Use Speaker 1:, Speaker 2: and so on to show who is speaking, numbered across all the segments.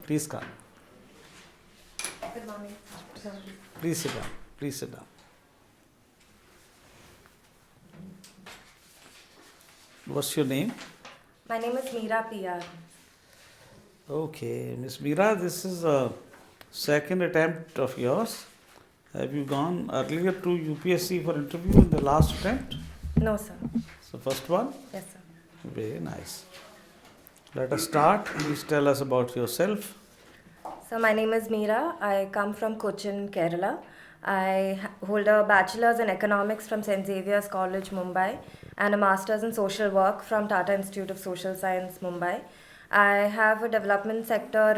Speaker 1: Please come.
Speaker 2: Good morning.
Speaker 1: Please sit down. Please sit down. What's your name?
Speaker 2: My name is Meera PR.
Speaker 1: Okay, Miss Meera, this is a second attempt of yours. Have you gone earlier to UPSC for interview in the last attempt?
Speaker 2: No, sir.
Speaker 1: So first one?
Speaker 2: Yes, sir.
Speaker 1: Very nice. Let us start. Please tell us about yourself.
Speaker 2: So my name is Meera. I come from Cochin, Kerala. I hold a bachelor's in economics from St. Xavier's College, Mumbai, and a master's in social work from Tata Institute of Social Science, Mumbai. I have a development sector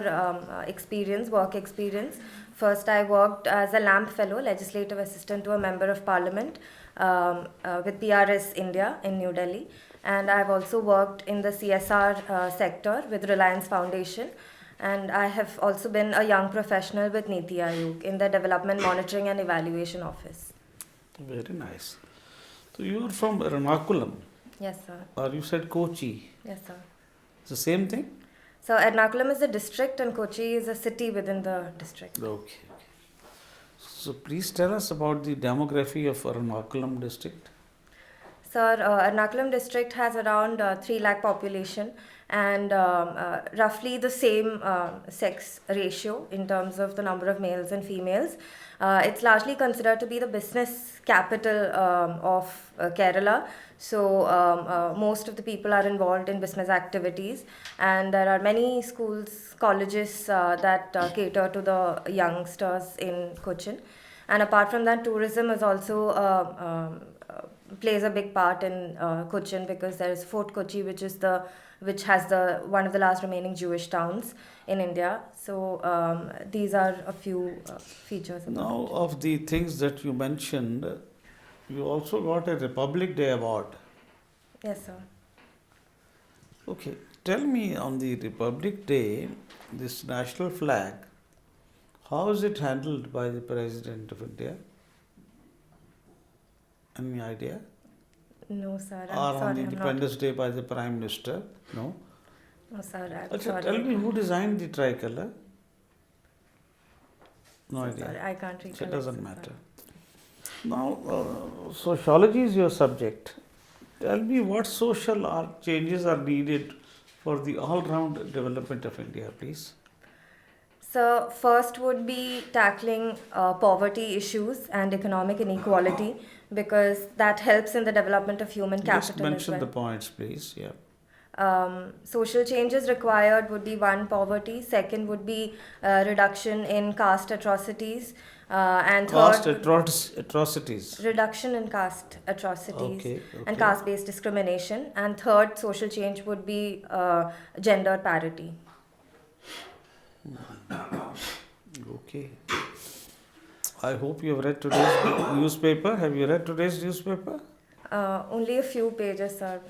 Speaker 2: work experience. First, I worked as a LAMP fellow, legislative assistant to a member of parliament with PRS India in New Delhi. And I've also worked in the CSR sector with Reliance Foundation. And I have also been a young professional with Niti Aayog in the Development Monitoring and Evaluation Office.
Speaker 1: Very nice. So you are from Ernakulam,
Speaker 2: Yes, sir.
Speaker 1: or you said Kochi.
Speaker 2: Yes, sir.
Speaker 1: It's the same thing?
Speaker 2: So Ernakulam is a district and Kochi is a city within the district.
Speaker 1: Okay. So please tell us about the demography of Ernakulam district.
Speaker 2: Sir, Ernakulam district has around 3 lakh population and roughly the same sex ratio in terms of the number of males and females. It's largely considered to be the business capital of Kerala. So most of the people are involved in business activities, and there are many schools, colleges that cater to the youngsters in Cochin. And apart from that, tourism is also plays a big part in Cochin, because there is Fort Kochi, which has the one of the last remaining Jewish towns in India. So these are a few features.
Speaker 1: Now, of the things that you mentioned, you also got a Republic Day award.
Speaker 2: Yes, sir.
Speaker 1: Okay, tell me, on the Republic Day, this national flag, how is it handled by the President of India? Any idea?
Speaker 2: No, sir. I'm
Speaker 1: Or on
Speaker 2: sorry.
Speaker 1: the
Speaker 2: I'm not.
Speaker 1: Independence Day by the Prime Minister? No.
Speaker 2: No, sir. I'm
Speaker 1: Achha,
Speaker 2: sorry.
Speaker 1: tell me, who designed the tricolor? No
Speaker 2: So
Speaker 1: idea.
Speaker 2: sorry, I can't recollect.
Speaker 1: It doesn't
Speaker 2: sir.
Speaker 1: matter. Now, sociology is your subject. Tell me what social changes are needed for the all-round development of India, please.
Speaker 2: So first would be tackling poverty issues and economic inequality, because that helps in the development of human capital
Speaker 1: Just
Speaker 2: as
Speaker 1: mention
Speaker 2: well.
Speaker 1: the points, please. Yeah.
Speaker 2: Social changes required would be one, poverty. Second would be reduction in caste atrocities. And
Speaker 1: Caste
Speaker 2: third,
Speaker 1: atrocities.
Speaker 2: reduction in caste atrocities
Speaker 1: Okay.
Speaker 2: and caste-based discrimination. And third, social change would be gender parity.
Speaker 1: Okay. I hope you have read today's newspaper. Have you read today's newspaper?
Speaker 2: Only a few pages, sir.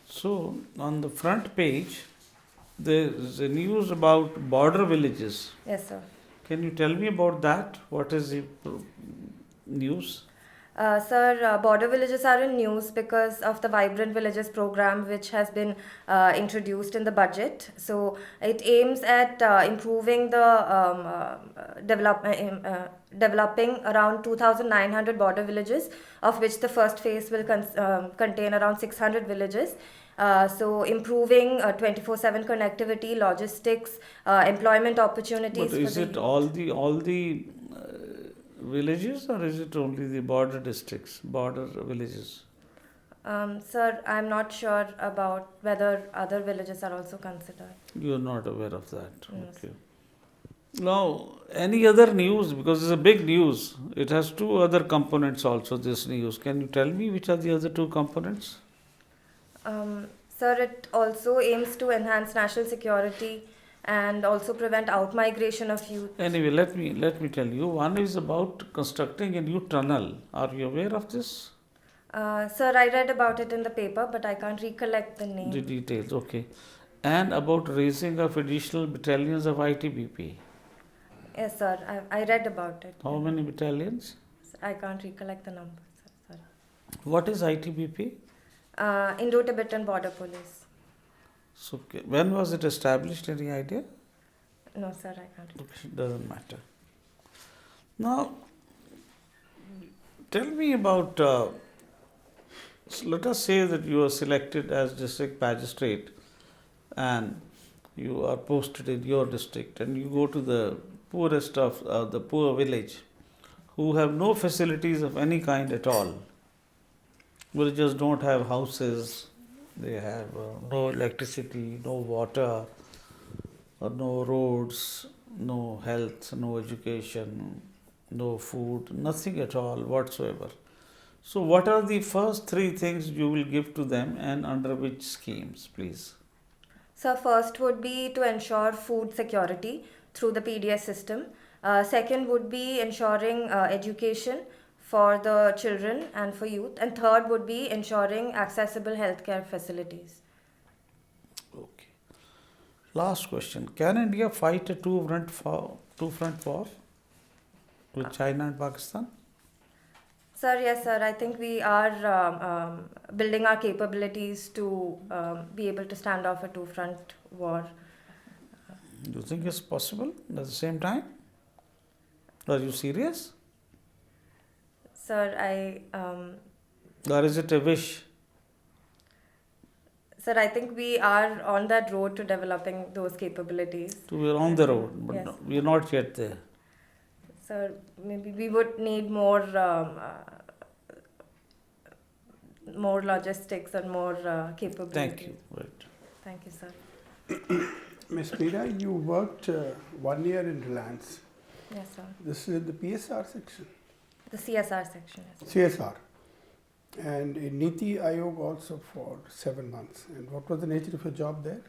Speaker 1: So, on the front page, there is a news about border villages.
Speaker 2: Yes, sir.
Speaker 1: Can you tell me about that? What is the news?
Speaker 2: Sir, border villages are in news because of the Vibrant Villages program, which has been introduced in the budget. So it aims at improving the developing around 2,900 border villages, of which the first phase will contain around 600 villages. So improving 24/7 connectivity, logistics, employment opportunities.
Speaker 1: But is it all the villages, or is it only the border districts, border villages?
Speaker 2: Sir, I'm not sure about whether other villages are also considered.
Speaker 1: You are not aware of that.
Speaker 2: No,
Speaker 1: Okay. Now, any other news? Because it's a big news. It has two other components also, this news. Can you tell me which are the other two components?
Speaker 2: Sir, it also aims to enhance national security and also prevent out-migration of youth.
Speaker 1: Anyway, let me tell you. One is about constructing a new tunnel. Are you aware of this?
Speaker 2: Sir, I read about it in the paper, but I can't recollect the name.
Speaker 1: The details, okay. And about raising of additional battalions of ITBP.
Speaker 2: Yes, sir, I read about it.
Speaker 1: How many battalions?
Speaker 2: I can't recollect the number, sir. Sorry.
Speaker 1: What is ITBP?
Speaker 2: Indo-Tibetan Border Police.
Speaker 1: So, when was it established? Any idea?
Speaker 2: No, sir, I can't.
Speaker 1: Okay, doesn't matter. Now, tell me about, let us say that you are selected as district magistrate and you are posted in your district and you go to the poorest of the poor village who have no facilities of any kind at all. They just don't have houses, they have no electricity, no water, no roads, no health, no education, no food, nothing at all whatsoever. So, what are the first three things you will give to them and under which schemes, please?
Speaker 2: So first would be to ensure food security through the PDS system. Second would be ensuring education for the children and for youth. And third would be ensuring accessible healthcare facilities.
Speaker 1: Okay. Last question: can India fight a two-front war with China and Pakistan?
Speaker 2: Sir, yes, sir. I think we are building our capabilities to be able to stand off a two-front war.
Speaker 1: Do you think it's possible at the same time? Are you serious?
Speaker 2: Sir,
Speaker 1: Or is it a wish?
Speaker 2: Sir, I think we are on that road to developing those capabilities.
Speaker 1: So we are on the road, but
Speaker 2: Yes.
Speaker 1: no, we are not yet there.
Speaker 2: Sir, maybe we would need more logistics and more capabilities.
Speaker 1: Thank you. Right.
Speaker 2: Thank you, sir.
Speaker 3: Ms. Meera, you worked 1 year in Reliance.
Speaker 2: Yes, sir.
Speaker 3: This is in the PSR section,
Speaker 2: The CSR section. Yes.
Speaker 3: CSR. And in Niti Aayog also for 7 months. And what was the nature of your job there?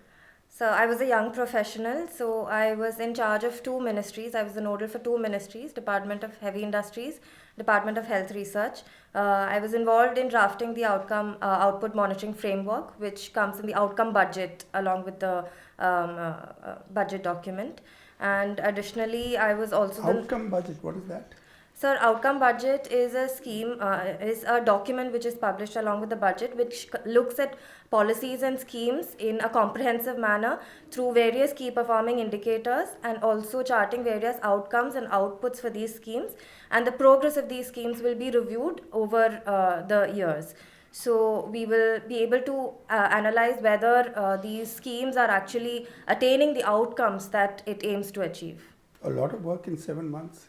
Speaker 2: So I was a young professional, so I was in charge of 2 ministries. I was the nodal for 2 ministries, Department of Heavy Industries, Department of Health Research. I was involved in drafting the output monitoring framework, which comes in the outcome budget along with the budget document. And additionally, I was also
Speaker 3: Outcome budget, what is that?
Speaker 2: Sir, outcome budget is a scheme, is a document which is published along with the budget, which looks at policies and schemes in a comprehensive manner through various key performing indicators and also charting various outcomes and outputs for these schemes. And the progress of these schemes will be reviewed over the years. So we will be able to analyze whether these schemes are actually attaining the outcomes that it aims to achieve.
Speaker 3: A lot of work in 7 months.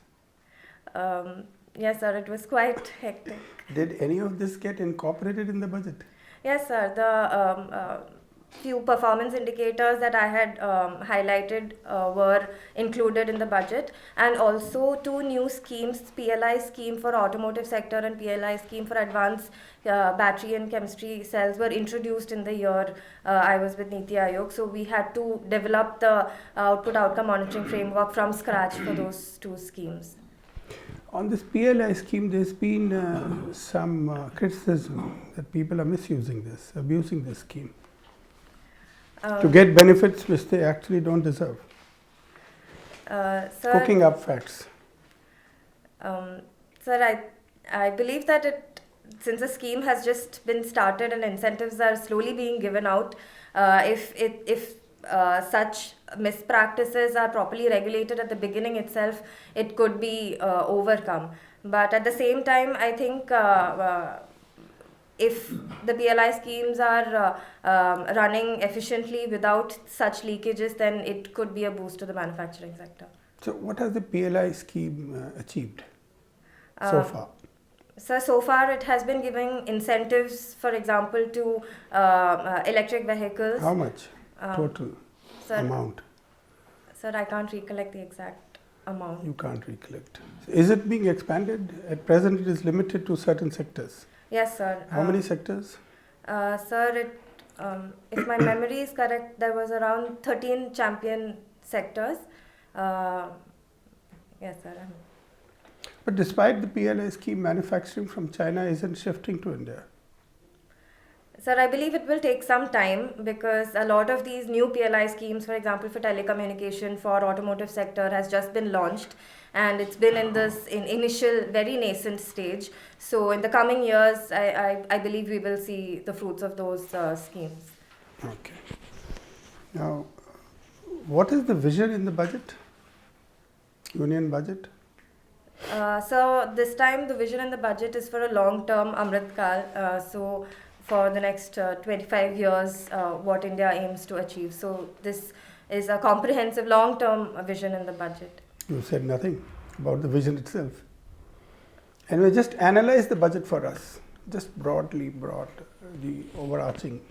Speaker 2: Yes, sir, it was quite hectic.
Speaker 3: Did any of this get incorporated in the budget?
Speaker 2: Yes, sir, the few performance indicators that I had highlighted were included in the budget, and also 2 new schemes, PLI scheme for automotive sector and PLI scheme for advanced battery and chemistry cells were introduced in the year I was with Niti Aayog. So we had to develop the output outcome monitoring framework from scratch for those 2 schemes.
Speaker 3: On this PLI scheme, there's been some criticism that people are misusing this, abusing this scheme to get benefits which they actually don't deserve.
Speaker 2: Sir,
Speaker 3: Cooking up facts.
Speaker 2: Sir, I believe that since the scheme has just been started and incentives are slowly being given out, if such mispractices are properly regulated at the beginning itself, it could be overcome. But at the same time, I think if the PLI schemes are running efficiently without such leakages, then it could be a boost to the manufacturing sector.
Speaker 3: So what has the PLI scheme achieved so far?
Speaker 2: So far it has been giving incentives, for example, to electric vehicles.
Speaker 3: How much total amount?
Speaker 2: Sir, I can't recollect the exact amount.
Speaker 3: You can't recollect. Is it being expanded? At present, it is limited to certain sectors.
Speaker 2: Yes, sir.
Speaker 3: How many sectors?
Speaker 2: Sir, if my memory is correct, there was around 13 champion sectors. Yes, sir.
Speaker 3: But despite the PLI scheme, manufacturing from China isn't shifting to India.
Speaker 2: Sir, I believe it will take some time because a lot of these new PLI schemes, for example, for telecommunication, for automotive sector, has just been launched, and it's been in this initial, very nascent stage. So in the coming years, I believe we will see the fruits of those schemes.
Speaker 3: Okay. Now, What is the vision in the budget? Union budget?
Speaker 2: So this time the vision in the budget is for a long-term Amrit Kal. So for the next 25 years, what India aims to achieve. So this is a comprehensive long-term vision in the budget.
Speaker 3: You said nothing about the vision itself. And we just analyze the budget for us, just broadly, the overarching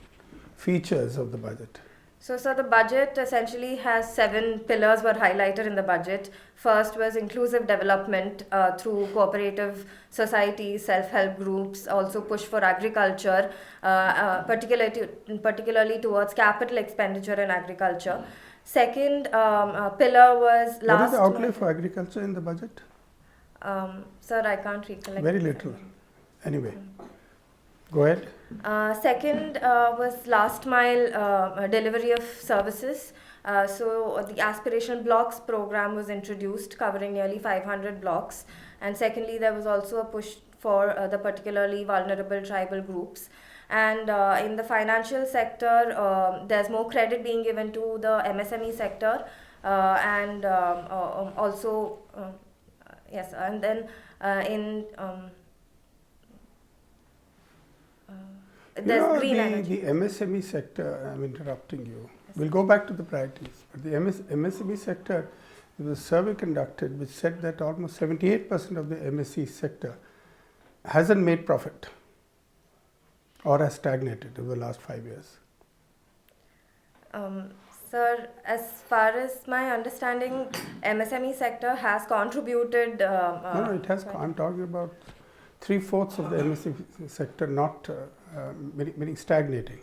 Speaker 3: features of the budget.
Speaker 2: So the budget essentially has 7 pillars were highlighted in the budget. First was inclusive development through cooperative societies, self-help groups, also push for agriculture, particularly towards capital expenditure in agriculture. Second pillar was
Speaker 3: What is the outlay for agriculture in the budget?
Speaker 2: Sir, I can't recollect.
Speaker 3: Very little. Anyway, go ahead.
Speaker 2: Second was last mile delivery of services. So the aspirational blocks program was introduced, covering nearly 500 blocks. And secondly, there was also a push for the particularly vulnerable tribal groups. And in the financial sector, there's more credit being given to the MSME sector, and also yes, and then in there's green energy.
Speaker 3: The MSME sector, I'm interrupting you. We'll go back to the priorities. But the MSME sector, there was a survey conducted which said that almost 78% of the MSE sector hasn't made profit or has stagnated over the last 5 years.
Speaker 2: Sir, as far as my understanding, MSME sector has contributed.
Speaker 3: No, it has. I'm talking about 3/4 of the MSME sector not meaning stagnating.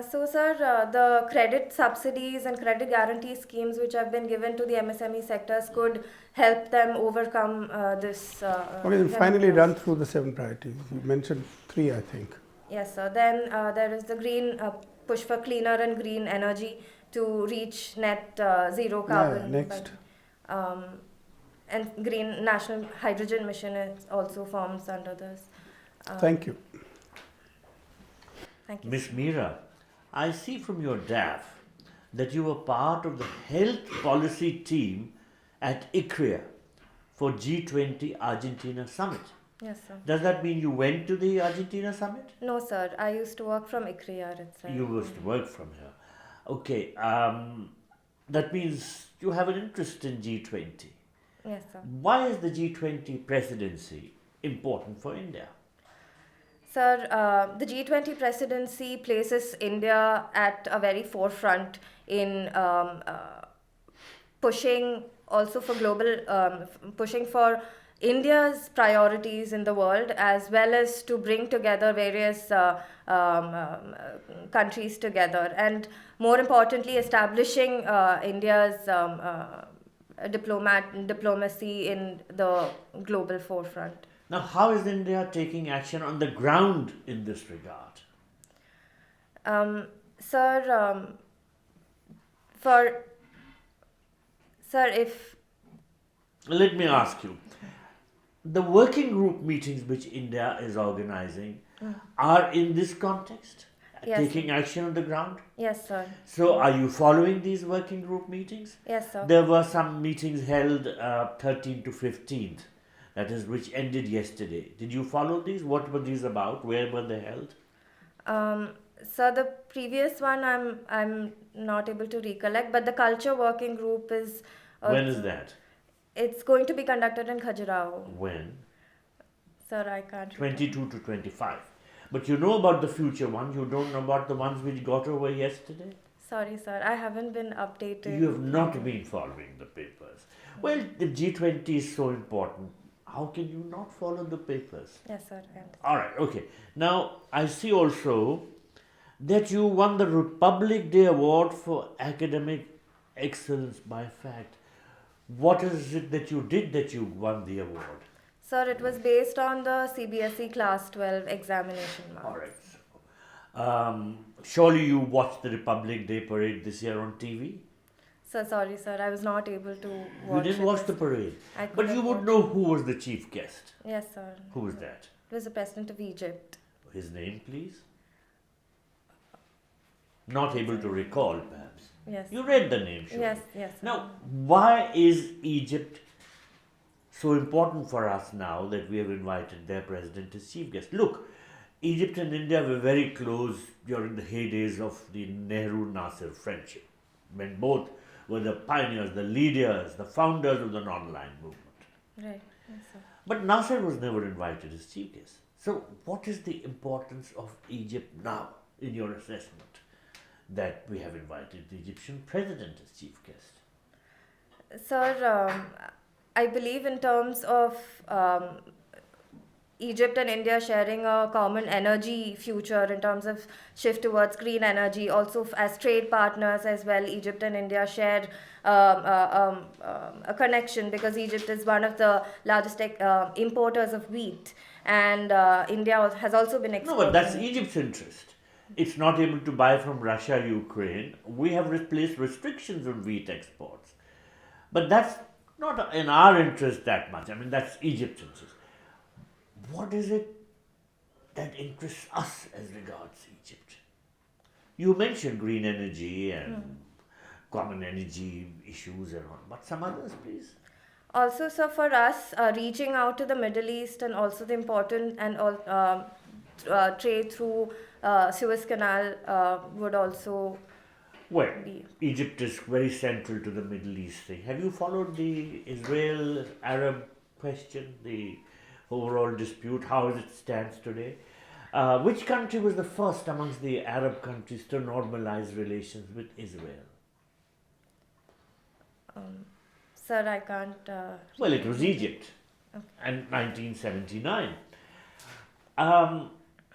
Speaker 2: So, sir, the credit subsidies and credit guarantee schemes which have been given to the MSME sectors could help them overcome this.
Speaker 3: Okay, then finally run through the 7 priorities. You mentioned 3, I think.
Speaker 2: Yes, sir. Then there is the green push for cleaner and green energy to reach net zero carbon.
Speaker 3: Yeah, next.
Speaker 2: And green national hydrogen mission is also forms under this.
Speaker 3: Thank you.
Speaker 2: Thank you.
Speaker 4: Miss Meera, I see from your DAF that you were part of the health policy team at ICRIA for G20 Argentina Summit.
Speaker 2: Yes, sir.
Speaker 4: Does that mean you went to the Argentina Summit?
Speaker 2: No, sir. I used to work from ICRIA itself.
Speaker 4: You used to work from here. Okay, that means you have an interest in G20.
Speaker 2: Yes, sir.
Speaker 4: Why is the G20 presidency important for India?
Speaker 2: Sir, the G20 presidency places India at a very forefront in pushing also for global, pushing for India's priorities in the world, as well as to bring together various countries together, and more importantly, establishing India's diplomacy in the global forefront.
Speaker 4: Now, how is India taking action on the ground in this regard?
Speaker 2: Sir, if...
Speaker 4: Let me ask you. The working group meetings which India is organizing are in this context,
Speaker 2: Yes.
Speaker 4: taking action on the ground?
Speaker 2: Yes, sir.
Speaker 4: So, are you following these working group meetings?
Speaker 2: Yes, sir.
Speaker 4: There were some meetings held 13th to 15th, that is, which ended yesterday. Did you follow these? What were these about? Where were they held?
Speaker 2: So the previous one I'm not able to recollect, but the culture working group is...
Speaker 4: When is that?
Speaker 2: It's going to be conducted in Khajuraho.
Speaker 4: When?
Speaker 2: Sir, I can't...
Speaker 4: 22 to 25. But you know about the future ones, you don't know about the ones which got over yesterday?
Speaker 2: Sorry, sir, I haven't been updated.
Speaker 4: You have not been following the papers. Well, if G20 is so important, how can you not follow the papers?
Speaker 2: Yes, sir. I understand.
Speaker 4: All right, okay. Now, I see also that you won the Republic Day Award for Academic Excellence by Fact. What is it that you did that you won the award?
Speaker 2: Sir, it was based on the CBSE Class 12 examination marks.
Speaker 4: All right. Surely you watched the Republic Day Parade this year on TV?
Speaker 2: Sir, sorry, sir, I was not able to watch
Speaker 4: You didn't
Speaker 2: it.
Speaker 4: watch the parade.
Speaker 2: I
Speaker 4: But
Speaker 2: couldn't
Speaker 4: you would
Speaker 2: watch
Speaker 4: know who was the chief guest.
Speaker 2: Yes, sir.
Speaker 4: Who was that?
Speaker 2: It was the President of Egypt.
Speaker 4: His name, please? Not able to recall, perhaps.
Speaker 2: Yes.
Speaker 4: You read the name, sure.
Speaker 2: Yes, yes.
Speaker 4: Now, why is Egypt so important for us now that we have invited their president as chief guest? Look, Egypt and India were very close during the heydays of the Nehru-Nasser friendship, when both were the pioneers, the leaders, the founders of the non-aligned movement.
Speaker 2: Right. Yes, sir.
Speaker 4: But Nasser was never invited as chief guest. So, what is the importance of Egypt now, in your assessment, that we have invited the Egyptian president as chief guest?
Speaker 2: Sir, I believe in terms of Egypt and India sharing a common energy future in terms of shift towards green energy, also as trade partners as well, Egypt and India share a connection because Egypt is one of the largest importers of wheat, and India has also been
Speaker 4: No,
Speaker 2: exporting.
Speaker 4: but that's Egypt's interest. It's not able to buy from Russia, Ukraine. We have placed restrictions on wheat exports. But that's not in our interest that much. I mean, that's Egypt's interest. What is it that interests us as regards Egypt? You mentioned green energy and common energy issues and all, but some others, please.
Speaker 2: Also, so for us, reaching out to the Middle East and also the important and all trade through Suez Canal would also
Speaker 4: Well,
Speaker 2: be.
Speaker 4: Egypt is very central to the Middle East thing. Have you followed the Israel-Arab question, the overall dispute, how it stands today? Which country was the first amongst the Arab countries to normalize relations with Israel?
Speaker 2: Sir, I can't.
Speaker 4: Well, it was Egypt,
Speaker 2: Okay.
Speaker 4: and 1979.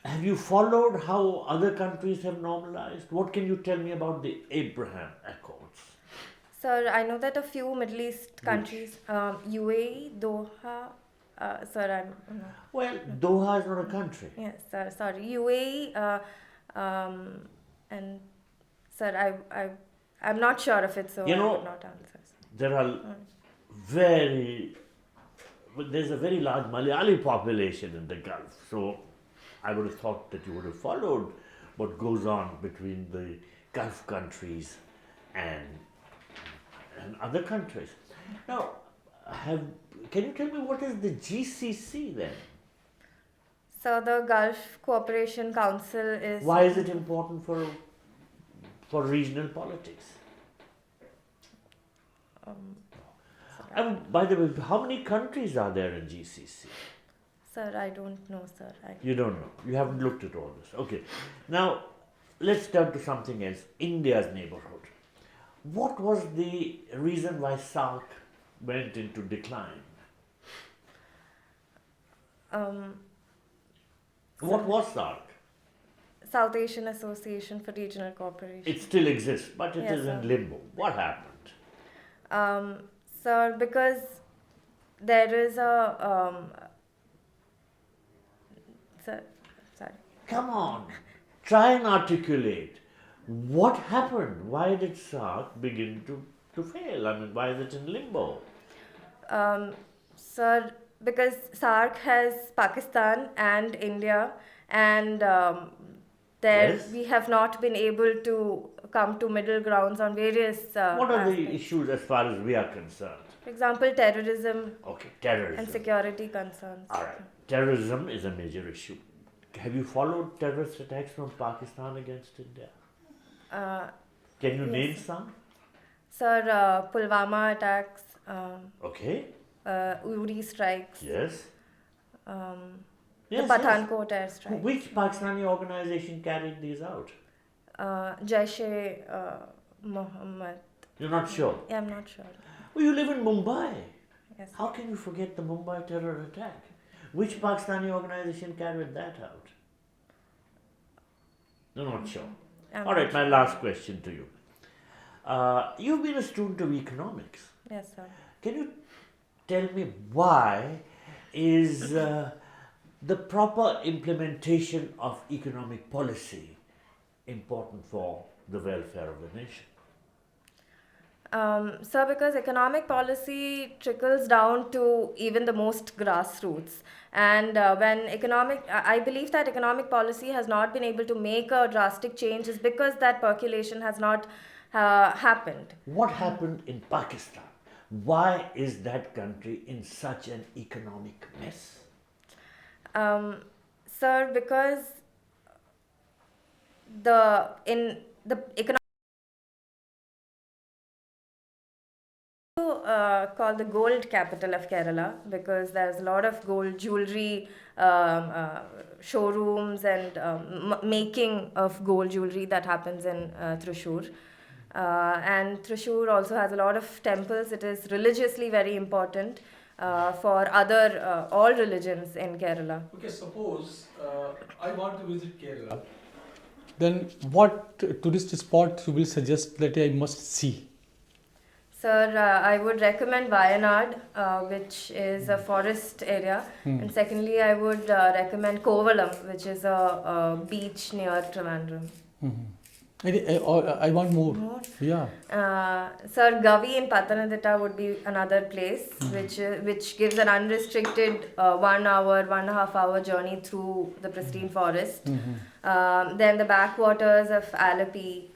Speaker 4: Have you followed how other countries have normalized? What can you tell me about the Abraham Accords?
Speaker 2: Sir, I know that a few Middle East countries, UAE, Doha. Sir, I'm.
Speaker 4: Well, Doha is not a country.
Speaker 2: Yes, sir. Sorry, UAE. And sir, I'm not sure if it's so.
Speaker 4: You
Speaker 2: I
Speaker 4: know,
Speaker 2: would not answer.
Speaker 4: There are there's a very large Malayali population in the Gulf, so I would have thought that you would have followed what goes on between the Gulf countries and other countries. Now, can you tell me what is the GCC then?
Speaker 2: So the Gulf Cooperation Council is.
Speaker 4: Why is it important for regional politics? And by the way, how many countries are there in GCC?
Speaker 2: Sir, I don't know, sir.
Speaker 4: You don't know. You haven't looked at all this. Okay. Now, let's turn to something else. India's neighborhood. What was the reason why SAARC went into decline? What was SAARC?
Speaker 2: South Asian Association for Regional Cooperation.
Speaker 4: It still exists, but it
Speaker 2: Yes,
Speaker 4: is in
Speaker 2: sir.
Speaker 4: limbo. What happened?
Speaker 2: Sir, because there is a sir, sorry.
Speaker 4: Come on. Try and articulate. What happened? Why did SAARC begin to fail? I mean, why is it in limbo?
Speaker 2: Sir, because SAARC has Pakistan and India, and there
Speaker 4: Yes.
Speaker 2: we have not been able to come to middle grounds on various.
Speaker 4: What are the
Speaker 2: aspects.
Speaker 4: issues as far as we are concerned?
Speaker 2: For example, terrorism
Speaker 4: Okay, terrorism.
Speaker 2: and security concerns.
Speaker 4: All right. Terrorism is a major issue. Have you followed terrorist attacks from Pakistan against India? Can you
Speaker 2: yes.
Speaker 4: name some?
Speaker 2: Sir, Pulwama attacks,
Speaker 4: Okay.
Speaker 2: Uri strikes,
Speaker 4: Yes.
Speaker 2: the
Speaker 4: Yes,
Speaker 2: Pathankot airstrike,
Speaker 4: yes. Which Pakistani organization carried these out?
Speaker 2: Jaish-e-Mohammed.
Speaker 4: You're not sure.
Speaker 2: Yeah, I'm not sure.
Speaker 4: Well, you live in Mumbai.
Speaker 2: Yes.
Speaker 4: How can you forget the Mumbai terror attack? Which Pakistani organization carried that out? You're not sure.
Speaker 2: I'm
Speaker 4: All
Speaker 2: not
Speaker 4: right, my
Speaker 2: sure.
Speaker 4: last question to you. You've been a student of economics.
Speaker 2: Yes, sir.
Speaker 4: Can you tell me why is the proper implementation of economic policy important for the welfare of the nation?
Speaker 2: Sir, because economic policy trickles down to even the most grassroots. And I believe that economic policy has not been able to make a drastic change is because that percolation has not happened.
Speaker 4: What happened in Pakistan? Why is that country in such an economic mess?
Speaker 2: Sir, because in the economic called the gold capital of Kerala because there's a lot of gold jewelry showrooms and making of gold jewelry that happens in Thrissur. And Thrissur also has a lot of temples. It is religiously very important for all religions in Kerala.
Speaker 5: Okay, suppose I want to visit Kerala, then what tourist spot you will suggest that I must see?
Speaker 2: Sir, I would recommend Wayanad, which is a forest area. And secondly, I would recommend Kovalam, which is a beach near Trivandrum.
Speaker 5: I want more. Yeah.
Speaker 2: Sir, Gavi in Pathanamthitta would be another place which gives an unrestricted 1 hour, 1.5 hour journey through the pristine forest. Then the backwaters of Alleppey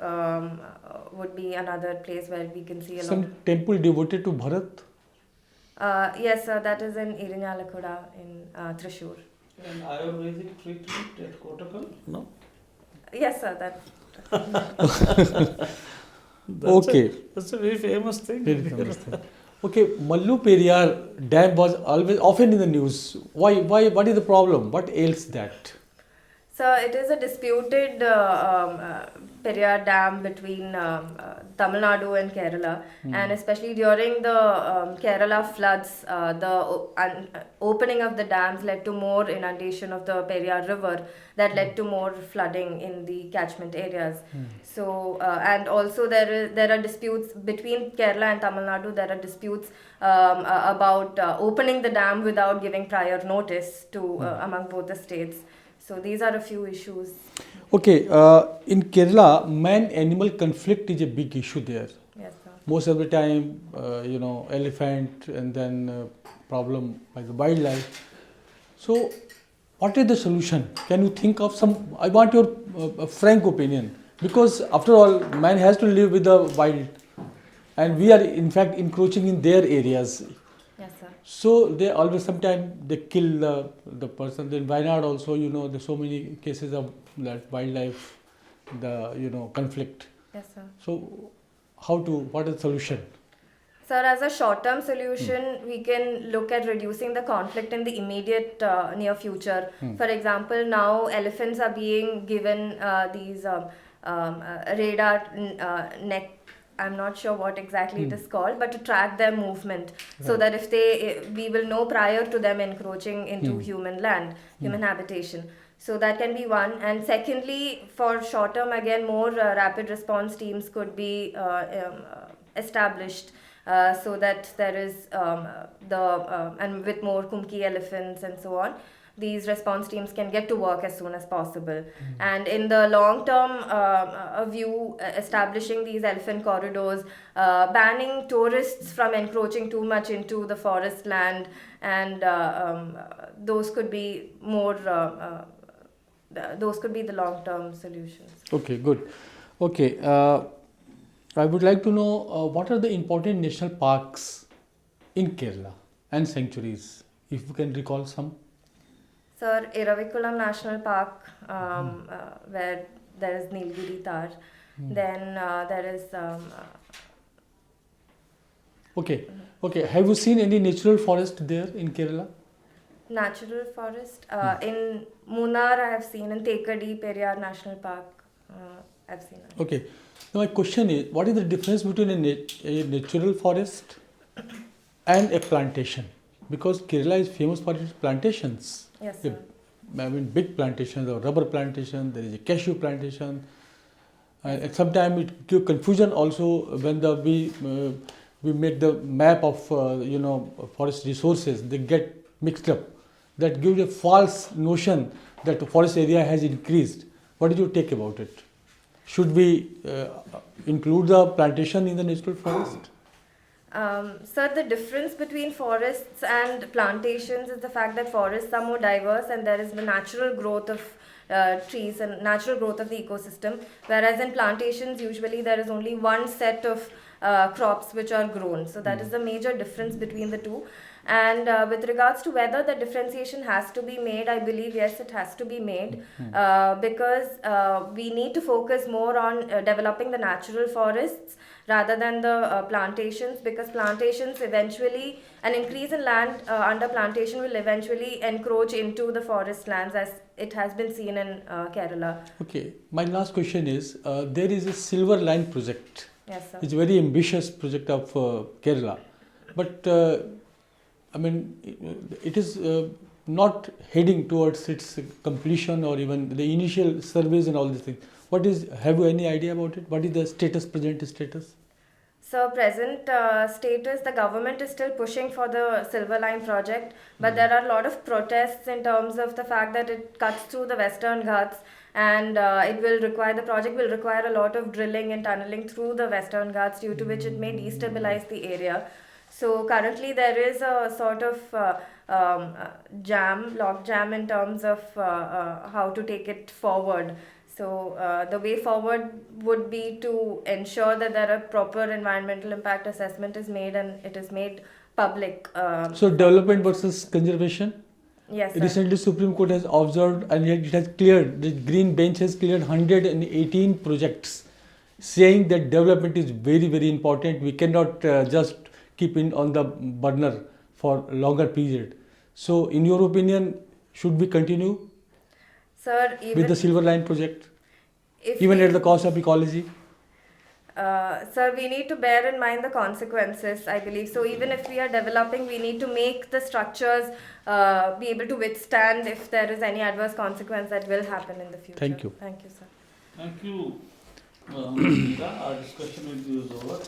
Speaker 2: would be another place where we can see a lot.
Speaker 5: Some temple devoted to Bharat?
Speaker 2: Yes, sir, that is in Irinyalakuda in Thrissur.
Speaker 1: And Ayurvedic treatment at Kottakkal? No?
Speaker 2: Yes, sir, that.
Speaker 1: That's a very famous thing.
Speaker 5: Very famous thing. Okay, Mallu Periyar Dam was always often in the news. Why? What is the problem? What ails that?
Speaker 2: So it is a disputed Periyar Dam between Tamil Nadu and Kerala, and especially during the Kerala floods, the opening of the dams led to more inundation of the Periyar River that led to more flooding in the catchment areas. So and also there are disputes between Kerala and Tamil Nadu. There are disputes about opening the dam without giving prior notice to among both the states. So these are a few issues.
Speaker 5: Okay, in Kerala, man-animal conflict is a big issue there.
Speaker 2: Yes, sir.
Speaker 5: Most of the time, elephant and then problem by the wildlife. So, what is the solution? Can you think of some? I want your frank opinion because after all, man has to live with the wild, and we are in fact encroaching in their areas.
Speaker 2: Yes, sir.
Speaker 5: So they always sometimes they kill the person. Then Wayanad also, there's so many cases of that wildlife, conflict.
Speaker 2: Yes, sir.
Speaker 5: So what is the solution?
Speaker 2: Sir, as a short-term solution, we can look at reducing the conflict in the immediate near future. For example, now elephants are being given these radar neck. I'm not sure what exactly it is called, but to track their movement, so that we will know prior to them encroaching into human land, human habitation. So that can be one. And secondly, for short term, again, more rapid response teams could be established. So that there is and with more Kumki elephants and so on, these response teams can get to work as soon as possible. And in the long term view, establishing these elephant corridors, banning tourists from encroaching too much into the forest land, and those could be the long term solutions.
Speaker 5: Okay, good. Okay, I would like to know what are the important national parks in Kerala and sanctuaries, if you can recall some.
Speaker 2: Sir, Iravikulam National Park, where there is Nilgiri Tar. Then there is.
Speaker 5: Okay. Have you seen any natural forest there in Kerala?
Speaker 2: Natural forest. In Munnar, I have seen. In Tekadi, Periyar National Park, I've seen it.
Speaker 5: Okay. Now my question is, what is the difference between a natural forest and a plantation? Because Kerala is famous for its plantations.
Speaker 2: Yes, sir.
Speaker 5: Big plantations, or rubber plantation, there is a cashew plantation. And sometimes it gives confusion also when we make the map of forest resources, they get mixed up. That gives a false notion that the forest area has increased. What did you take about it? should we include the plantation in the national forest?
Speaker 2: Sir, the difference between forests and plantations is the fact that forests are more diverse and there is the natural growth of trees and natural growth of the ecosystem, whereas in plantations usually there is only one set of crops which are grown. So that is the major difference between the two. And with regards to whether the differentiation has to be made, I believe yes, it has to be made because we need to focus more on developing the natural forests rather than the plantations, because plantations eventually, an increase in land under plantation will eventually encroach into the forest lands, as it has been seen in Kerala.
Speaker 5: Okay, my last question is, there is a Silver Line project.
Speaker 2: Yes, sir.
Speaker 5: It's a very ambitious project of Kerala, but I mean, it is not heading towards its completion or even the initial surveys and all these things. Have you any idea about it? What is the present status?
Speaker 2: So present status, the government is still pushing for the Silver Line project, but there are a lot of protests in terms of the fact that it cuts through the Western Ghats, and the project will require a lot of drilling and tunneling through the Western Ghats, due to which it may destabilize the area. So currently there is a sort of log jam in terms of how to take it forward. So the way forward would be to ensure that there are proper environmental impact assessment is made and it is made public.
Speaker 5: So development versus conservation?
Speaker 2: Yes, sir.
Speaker 5: Recently Supreme Court has observed and it has cleared, the green bench has cleared 118 projects, saying that development is very, very important. We cannot just keep it on the burner for longer period. So in your opinion, should we continue
Speaker 2: Sir,
Speaker 5: with the Silver Line project,
Speaker 2: if
Speaker 5: even
Speaker 2: we-
Speaker 5: at the cost of ecology?
Speaker 2: Sir, we need to bear in mind the consequences, I believe. So even if we are developing, we need to make the structures be able to withstand if there is any adverse consequence that will happen in the future.
Speaker 5: Thank you.
Speaker 2: Thank you, sir.
Speaker 1: Thank you, Meera. Our discussion with you is over.